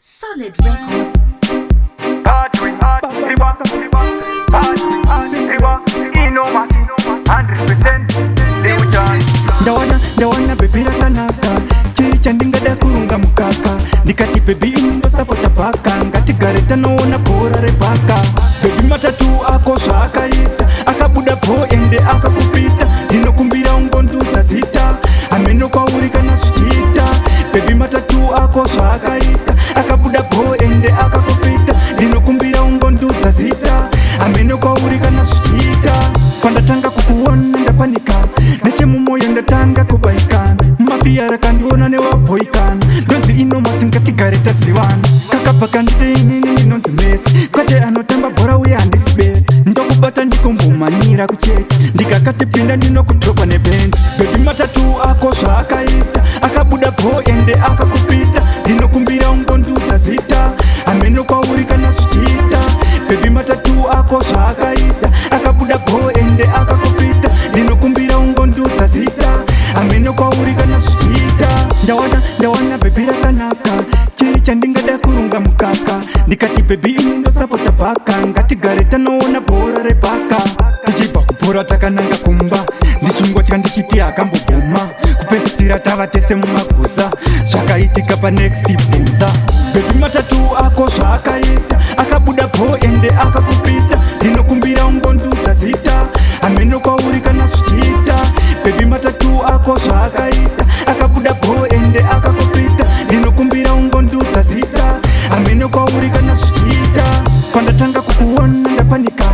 Solid record. Ndawana bebira kanaka chicha ndingada kurunga mukaka ndikati bebi inindo sapota paka ngati gareta noona bhora rebhaka bebi matatu ako zvaakaita akabuda bho ende akakufita ndinokumbira ungondudza zita ameno kwauri kana zvichiita bebi matatu ako zvaakaita akabuda bho ende akakufita ndinokumbira ungondudza zita ameno kwauri kana zvichiita pandatanga kukuona ndapanika nechemumoyo ndatanga kubaikana mafia rakandiona newabhoikana ndonzi inomasi ngatigare tazivana kakabva kanditeinini ndinonzi mesi kwete anotamba bhora uye handisi besi ndokubata ndikombomanira kuchechi ndikakatipinda ndinokudropa nebenzi bebi matatu ako zvaakaita akabuda bho ende akakufita ndinokumbira ungondudza zita ameno kwauri kana zvichiita bebi matatu ako zvaakaita akabuda bho ende akakufita ndinokumbira ungondudza zita ameno kwauri kana zvichiita ndawana bebi rakanaka chii chandingada kurunga mukaka ndikati bebi inindosapota bhaka ngatigare tanoona bhora rebhaka tichibva kubhora takananga kumba ndichingwa chandichiti akambobvuma kupedzisira tava tese mumaguza zvakaitika panext bvunza bebi matatu ako zvaakaita akabuda bho ende akakufita ndinokumbira ungondudza zita ameno kwauri kana zvichiita bebi matatu ako zvaakaita akabuda bho ende akakufita ndinokumbira ungondudza zita ameno kwauri kana zvichiita pandatanga kukuona ndapanika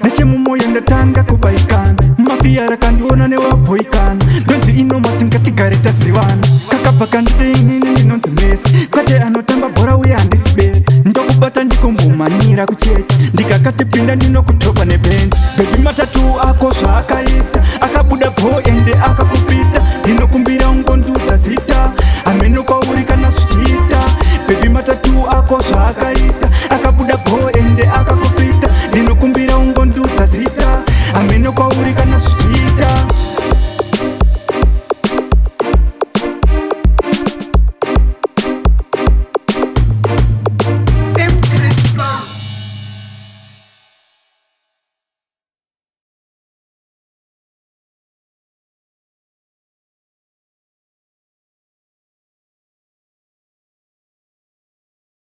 nechemumoyo ndatanga kubaikana mafia rakandiona newabhoikana ndonzi inomasi ngatigare tazivana kakabva kanditeinini ndinonzi mesi kwete anotamba bhora uye handisi besi ndokubata ndikombomanira kuchechi ndikakatipinda ndinokudropa nebenzi bebi matatu ako zvaakaita akabuda bho ende akakufita ndinokumbira ungondudza zita ameno kwauri kana zvichiita bebi matatu ako zvaakaita akabuda bho ende akakufita ndinokumbira ungondudza zita ameno kwauri kana zvichiita